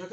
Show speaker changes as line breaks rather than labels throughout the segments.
1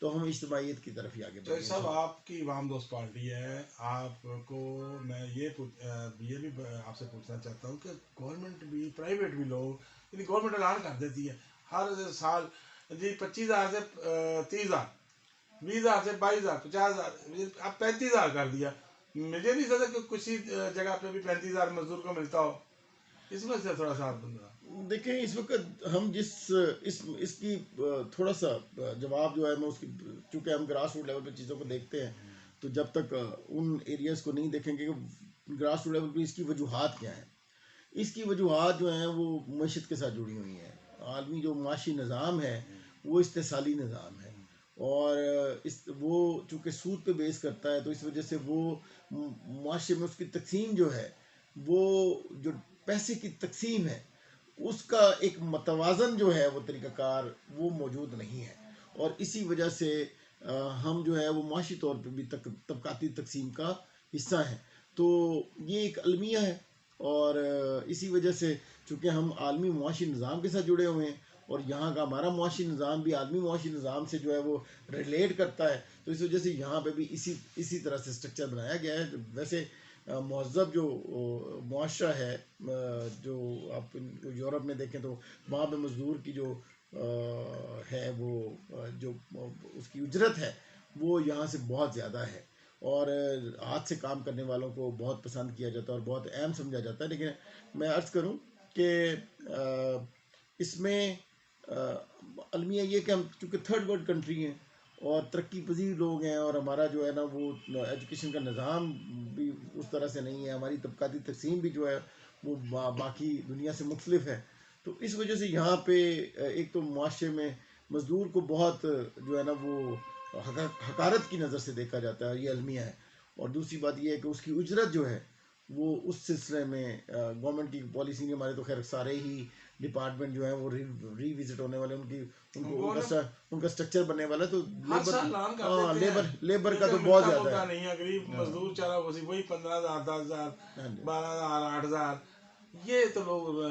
تو ہم اجتماعیت کی طرف ہی آگے
تو
بڑھیں گے.
صاحب آپ کی عوام دوست پارٹی ہے, آپ کو میں یہ بھی آپ سے پوچھنا چاہتا ہوں کہ گورنمنٹ بھی پرائیویٹ بھی لوگ, یعنی گورنمنٹ اعلان کر دیتی ہے ہر سال جی 25,000 سے 30,000, 20,000 سے 22,000, 50,000, اب 35,000 کر دیا. مجھے نہیں سکتا کہ کسی جگہ پہ بھی 35,000 مزدور کو ملتا ہو, اس میں سے تھوڑا سا بندہ.
دیکھیں اس وقت ہم اس کی تھوڑا سا جواب جو ہے میں اس کی, چونکہ ہم گراس روٹ لیول پہ چیزوں کو دیکھتے ہیں, تو جب تک ان ایریاز کو نہیں دیکھیں گے کہ گراس روٹ لیول پہ اس کی وجوہات کیا ہیں. اس کی وجوہات جو ہیں وہ معیشت کے ساتھ جڑی ہوئی ہیں. عالمی جو معاشی نظام ہے وہ استحصالی نظام ہے, اور وہ چونکہ سود پہ بیس کرتا ہے, تو اس وجہ سے وہ معاشرے میں اس کی تقسیم جو ہے, وہ جو پیسے کی تقسیم ہے, اس کا ایک متوازن جو ہے وہ طریقہ کار وہ موجود نہیں ہے. اور اسی وجہ سے ہم جو ہے وہ معاشی طور پہ بھی طبقاتی تقسیم کا حصہ ہیں. تو یہ ایک المیہ ہے, اور اسی وجہ سے چونکہ ہم عالمی معاشی نظام کے ساتھ جڑے ہوئے ہیں, اور یہاں کا ہمارا معاشی نظام بھی عالمی معاشی نظام سے جو ہے وہ ریلیٹ کرتا ہے, تو اس وجہ سے یہاں پہ بھی اسی طرح سے اسٹرکچر بنایا گیا ہے. ویسے مہذب جو معاشرہ ہے, جو آپ یورپ میں دیکھیں تو وہاں پہ مزدور کی جو ہے وہ جو اس کی اجرت ہے وہ یہاں سے بہت زیادہ ہے, اور ہاتھ سے کام کرنے والوں کو بہت پسند کیا جاتا ہے اور بہت اہم سمجھا جاتا ہے. لیکن میں عرض کروں کہ اس میں المیہ یہ کہ ہم چونکہ تھرڈ ورلڈ کنٹری ہیں اور ترقی پذیر لوگ ہیں, اور ہمارا جو ہے نا وہ ایجوکیشن کا نظام بھی اس طرح سے نہیں ہے, ہماری طبقاتی تقسیم بھی جو ہے وہ باقی دنیا سے مختلف ہے. تو اس وجہ سے یہاں پہ ایک تو معاشرے میں مزدور کو بہت جو ہے نا وہ حقارت کی نظر سے دیکھا جاتا ہے, یہ المیہ ہے. اور دوسری بات یہ ہے کہ اس کی اجرت جو ہے وہ اس سلسلے میں گورنمنٹ کی پالیسی نہیں, ہمارے تو خیر سارے ہی ڈپارٹمنٹ جو ہیں وہ ری وزٹ ہونے والے, ان کا اسٹرکچر بننے والا ہے. تو لیبر کا تو بہت زیادہ ہے.
نہیں ہے, غریب مزدور چارہ وہی 15,000, 10,000, 12,000, 8,000, یہ تو لوگ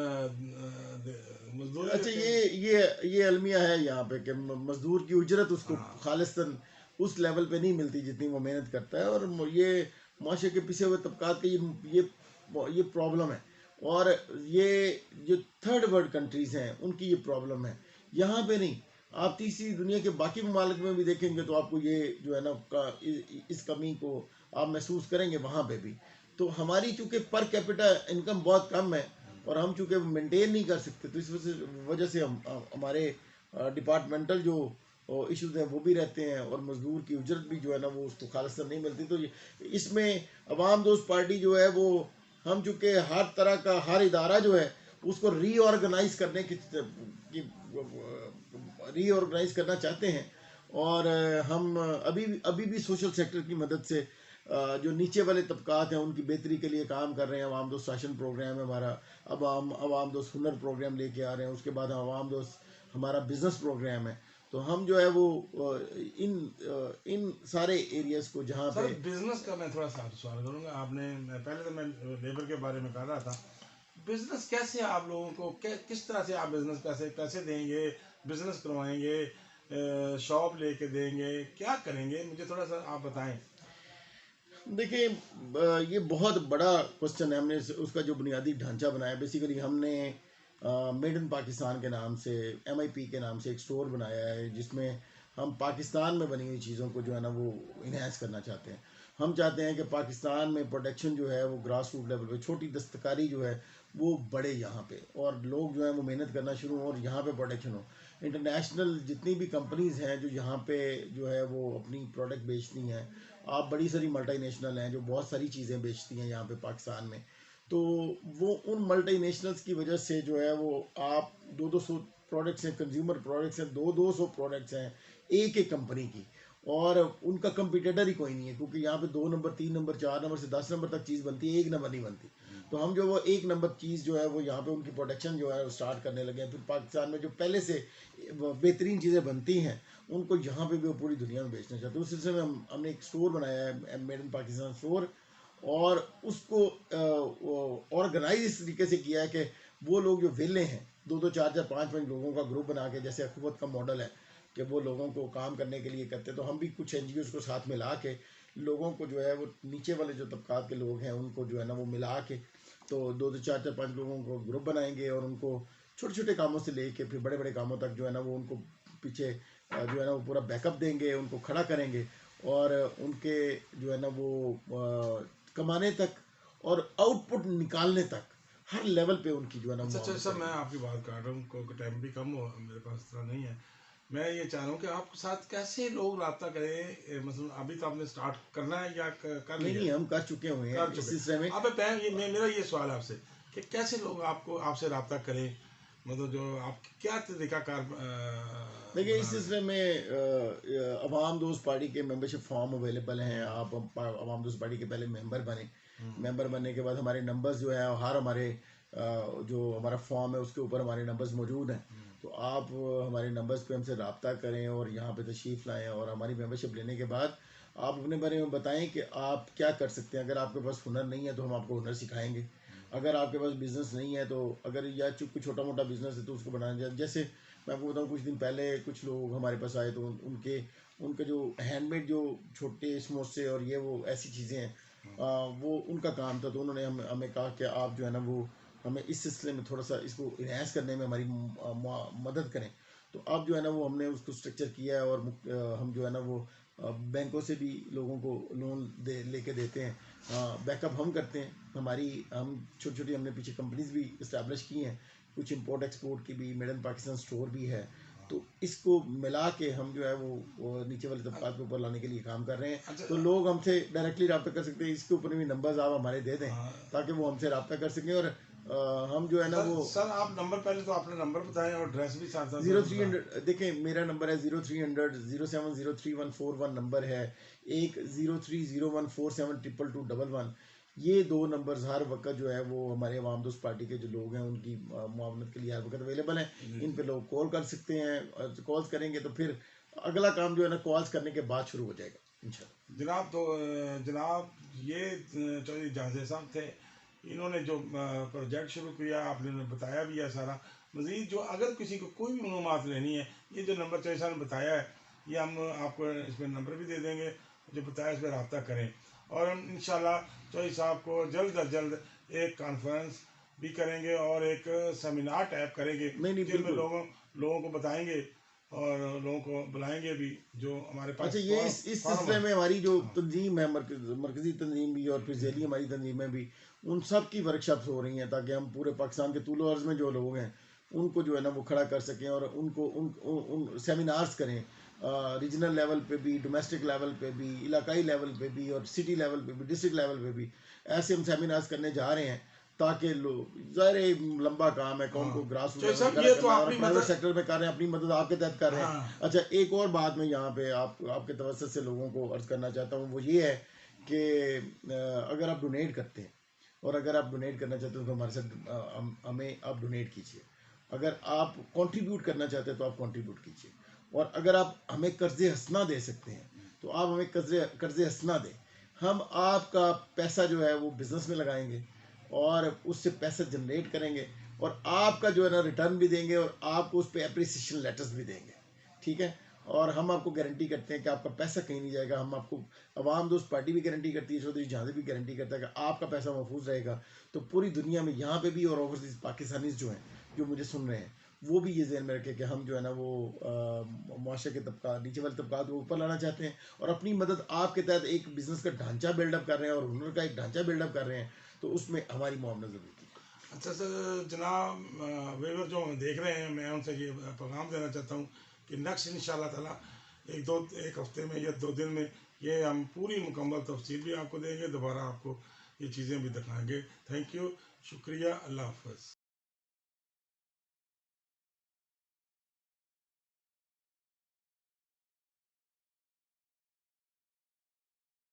مزدور.
اچھا یہ المیہ ہے یہاں پہ کہ مزدور کی اجرت اس کو خالصتاً اس لیول پہ نہیں ملتی جتنی وہ محنت کرتا ہے, اور یہ معاشرے کے پیچھے ہوئے طبقات کے یہ پرابلم ہے. اور یہ جو تھرڈ ورلڈ کنٹریز ہیں ان کی یہ پرابلم ہے, یہاں پہ نہیں. آپ تیسری دنیا کے باقی ممالک میں بھی دیکھیں گے تو آپ کو یہ جو ہے نا اس کمی کو آپ محسوس کریں گے وہاں پہ بھی. تو ہماری چونکہ پر کیپٹا انکم بہت کم ہے, اور ہم چونکہ مینٹین نہیں کر سکتے, تو اس وجہ سے ہمارے ڈپارٹمنٹل جو ایشوز ہیں وہ بھی رہتے ہیں, اور مزدور کی اجرت بھی جو ہے نا وہ اس کو خالصتاً نہیں ملتی. تو اس میں عوام دوست پارٹی جو ہے وہ ہم چونکہ ہر طرح کا ہر ادارہ جو ہے اس کو ری آرگنائز کرنا چاہتے ہیں, اور ہم ابھی بھی سوشل سیکٹر کی مدد سے جو نیچے والے طبقات ہیں ان کی بہتری کے لیے کام کر رہے ہیں. عوام دوست شاشن پروگرام ہے ہمارا, اب ہم عوام دوست ہنر پروگرام لے کے آ رہے ہیں, اس کے بعد عوام دوست ہمارا بزنس پروگرام ہے. تو ہم جو ہے وہ ان سارے ایریاز کو جہاں پہ
بزنس کا میں تھوڑا سا سوال کروں گا. آپ نے پہلے تو میں لیبر کے بارے میں کہہ رہا تھا, بزنس کیسے آپ لوگوں کو کس طرح سے آپ بزنس پیسے دیں گے, بزنس کروائیں گے, شاپ لے کے دیں گے, کیا کریں گے, مجھے تھوڑا سا آپ بتائیں.
دیکھیں یہ بہت بڑا کوسچن ہے. ہم نے اس کا جو بنیادی ڈھانچہ بنایا, بیسیکلی ہم نے میڈ ان پاکستان کے نام سے MIP کے نام سے ایک سٹور بنایا ہے, جس میں ہم پاکستان میں بنی ہوئی چیزوں کو جو ہے نا وہ انہینس کرنا چاہتے ہیں. ہم چاہتے ہیں کہ پاکستان میں پروڈکشن جو ہے وہ گراس روٹ لیول پہ چھوٹی دستکاری جو ہے وہ بڑھے یہاں پہ, اور لوگ جو ہیں وہ محنت کرنا شروع ہوں اور یہاں پہ پروڈکشن ہو. انٹرنیشنل جتنی بھی کمپنیز ہیں جو یہاں پہ جو ہے وہ اپنی پروڈکٹ بیچتی ہیں, آپ بڑی ساری ملٹی نیشنل ہیں جو بہت ساری چیزیں بیچتی ہیں یہاں پہ پاکستان میں, تو وہ ان ملٹی نیشنلز کی وجہ سے جو ہے وہ آپ 200 پروڈکٹس ہیں, کنزیومر پروڈکٹس ہیں, 200 پروڈکٹس ہیں ایک کمپنی کی, اور ان کا کمپیٹیٹر ہی کوئی نہیں ہے, کیونکہ یہاں پہ 2 نمبر 3 نمبر 4 نمبر سے 10 نمبر تک چیز بنتی ہے, 1 نمبر نہیں بنتی. تو ہم جو وہ 1 نمبر چیز جو ہے وہ یہاں پہ ان کی پروڈکشن جو ہے وہ اسٹارٹ کرنے لگے ہیں. پھر پاکستان میں جو پہلے سے بہترین چیزیں بنتی ہیں ان کو یہاں پہ بھی پوری دنیا میں بیچنا چاہتے ہیں. اس سلسلے میں ہم نے ایک سٹور بنایا ہے, میڈ ان پاکستان سٹور, اور اس کو آرگنائز اس طریقے سے کیا ہے کہ وہ لوگ جو ویلے ہیں 2 4 4 5 5 لوگوں کا گروپ بنا کے, جیسے اخوت کا ماڈل ہے, کہ وہ لوگوں کو کام کرنے کے لیے کرتے ہیں، تو ہم بھی کچھ NGOs کو ساتھ ملا کے لوگوں کو جو ہے وہ نیچے والے جو طبقات کے لوگ ہیں ان کو جو ہے نا وہ ملا کے تو 2 2 4 4 5 لوگوں کو گروپ بنائیں گے اور ان کو چھوٹے چھوٹے کاموں سے لے کے پھر بڑے بڑے کاموں تک جو ہے نا وہ ان کو پیچھے جو ہے نا وہ پورا بیک اپ دیں گے، ان کو کھڑا کریں گے اور ان کے جو ہے نا وہ کمانے تک اور آؤٹ پٹ نکالنے تک ہر لیول پہ ان کی جو ہے نا
اچھا
معاونت
سر،
کریں
میں
گے۔
آپ کی بات کاٹ رہا ہوں، کو ٹائم بھی کم ہو میرے پاس اتنا نہیں ہے. میں یہ چاہ رہا ہوں کہ آپ کے ساتھ کیسے لوگ رابطہ کریں، مثلا ابھی تو آپ نے سٹارٹ کرنا ہے یا کر
نہیں
لیا
نہیں،
ہے؟
ہم کر چکے ہوئے ہیں
کر
اس
چکے.
سلسلے میں۔
اب میرا یہ سوال ہے آپ سے کہ کیسے لوگ آپ سے رابطہ کریں، مطلب جو آپ کیا طریقہ کار
دیکھیے اس
بنا رہے ہیں؟
سلسلے میں عوام دوست پارٹی کے ممبرشپ فارم اویلیبل ہیں، آپ عوام دوست پارٹی کے پہلے ممبر بنیں، ممبر بننے کے بعد ہمارے نمبرز جو ہیں ہر ہمارے جو ہمارا فارم ہے اس کے اوپر ہمارے نمبرز موجود ہیں، تو آپ ہمارے نمبرز پہ ہم سے رابطہ کریں اور یہاں پہ تشریف لائیں اور ہماری ممبرشپ لینے کے بعد آپ اپنے بارے میں بتائیں کہ آپ کیا کر سکتے ہیں. اگر آپ کے پاس ہنر نہیں ہے تو ہم آپ کو ہنر سکھائیں گے، اگر آپ کے پاس بزنس نہیں ہے تو اگر یا کوئی چھوٹا موٹا بزنس ہے تو اس کو بنانا جائے. جیسے میں آپ کو بتاؤں کچھ دن پہلے کچھ لوگ ہمارے پاس آئے تو ان کے جو ہینڈ میڈ جو چھوٹے سموسے اور یہ وہ ایسی چیزیں ہیں وہ ان کا کام تھا، تو انہوں نے ہمیں کہا کہ آپ جو ہے نا وہ ہمیں اس سلسلے میں تھوڑا سا اس کو انہینس کرنے میں ہماری مدد کریں. تو اب جو ہے نا وہ ہم نے اس کو اسٹرکچر کیا ہے اور ہم جو ہے نا وہ بینکوں سے بھی لوگوں کو لون لے کے دیتے ہیں، بیک اپ ہم کرتے ہیں. ہم چھوٹی چھوٹی ہم نے پیچھے کمپنیز بھی اسٹیبلش کی ہیں، کچھ امپورٹ ایکسپورٹ کی بھی، میڈ ان پاکستان اسٹور بھی ہے. تو اس کو ملا کے ہم جو ہے وہ نیچے والے طبقات کو اوپر لانے کے لیے کام کر رہے ہیں. تو لوگ ہم سے ڈائریکٹلی رابطہ کر سکتے ہیں، اس کے اوپر بھی نمبرز آپ ہمارے دے دیں تاکہ وہ ہم سے رابطہ کر سکیں. اور ہم جو ہے نا وہ
سر آپ نمبر پہلے تو اپنا نمبر بتائیں اور ایڈریس بھی ساتھ ساتھ
0300 دیکھیں میرا نمبر ہے 0300 0703141 نمبر ہے، ایک 0301472211. یہ 2 نمبرز ہر وقت جو ہے وہ ہمارے عوام دوست پارٹی کے جو لوگ ہیں ان کی معاونت کے لیے ہر وقت اویلیبل ہیں. ان پہ لوگ کال کر سکتے ہیں، کالز کریں گے تو پھر اگلا کام جو ہے نا کالز کرنے کے بعد شروع ہو جائے گا انشاءاللہ.
جناب. تو جناب یہ چودھری جہاں صاحب تھے، انہوں نے جو پروجیکٹ شروع کیا آپ نے بتایا بھی ہے سارا. مزید جو اگر کسی کو کوئی بھی معلومات لینی ہے، یہ جو نمبر چودھری صاحب نے بتایا ہے یہ ہم آپ کو اس پہ نمبر بھی دے دیں گے، جو بتایا اس پہ رابطہ کریں. اور ہم انشاءاللہ چودھری صاحب کو جلد از جلد ایک کانفرنس بھی کریں گے اور ایک سیمینار ٹائپ کریں گے
نہیں
جن میں
بالکل.
لوگوں کو بتائیں گے اور لوگوں کو بلائیں گے بھی جو ہمارے پاس
اچھا یہ اس
فارم
سلسلے میں ہماری جو
ہاں.
تنظیم ہے مرکزی تنظیم بھی اور پھر ذیلی ہماری تنظیمیں بھی، ان سب کی ورکشاپس ہو رہی ہیں تاکہ ہم پورے پاکستان کے طول و عرض میں جو لوگ ہیں ان کو جو ہے نا وہ کھڑا کر سکیں اور ان کو ان سیمینارز کریں، ریجنل لیول پہ بھی، ڈومیسٹک لیول پہ بھی، علاقائی لیول پہ بھی اور سٹی لیول پہ بھی، ڈسٹرکٹ لیول پہ بھی. ایسے ہم سیمینارز کرنے جا رہے ہیں تاکہ لوگ، ظاہر ہے لمبا کام ہے، قوم کو گراس روٹ
چودھری
لیول پہ
صاحب
کھڑا
یہ تو
کرنا ہے اور
اپنی
پرائیویٹ
مدد
سیکٹر میں کر رہے ہیں، اپنی مدد آپ کے تحت کر رہے ہیں.
ہاں
اچھا ایک اور بات میں یہاں پہ آپ کے توسط سے لوگوں کو عرض کرنا چاہتا ہوں، وہ یہ ہے کہ اگر آپ ڈونیٹ کرتے ہیں اور اگر آپ ڈونیٹ کرنا چاہتے ہیں تو ہمارے ساتھ ہمیں آپ ڈونیٹ کیجیے. اگر آپ کنٹریبیوٹ کرنا چاہتے ہیں تو آپ کنٹریبیوٹ کیجیے. اور اگر آپ ہمیں قرض حسنہ دے سکتے ہیں تو آپ ہمیں قرض حسنہ دیں. ہم آپ کا پیسہ جو ہے وہ بزنس میں لگائیں گے اور اس سے پیسہ جنریٹ کریں گے اور آپ کا جو ہے نا ریٹرن بھی دیں گے اور آپ کو اس پہ اپریسیشن لیٹرز بھی دیں گے. ٹھیک ہے؟ اور ہم آپ کو گارنٹی کرتے ہیں کہ آپ کا پیسہ کہیں نہیں جائے گا. ہم آپ کو عوام دوست پارٹی بھی گارنٹی کرتی ہے، چودھری جہاں بھی گارنٹی کرتا ہے کہ آپ کا پیسہ محفوظ رہے گا. تو پوری دنیا میں یہاں پہ بھی اور اوورسیز پاکستانیز جو ہیں جو مجھے سن رہے ہیں وہ بھی یہ ذہن میں رکھے کہ ہم جو ہے نا وہ معاشرے کے طبقات، نیچے والے طبقات کو اوپر لانا چاہتے ہیں اور اپنی مدد آپ کے تحت ایک بزنس کا ڈھانچہ بلڈ اپ کر رہے ہیں اور ہنر کا ایک ڈھانچہ بلڈ اپ کر رہے ہیں، تو اس میں ہماری معاونت ضرور کی.
اچھا سر جناب، ویور جو دیکھ رہے ہیں میں ان سے یہ پیغام دینا چاہتا ہوں کہ نیکسٹ انشاءاللہ تعالیٰ ایک ہفتے میں یا 2 دن میں یہ ہم پوری مکمل تفصیل بھی آپ کو دیں گے، دوبارہ آپ کو یہ چیزیں بھی دکھائیں گے. تھینک یو، شکریہ، اللہ حافظ.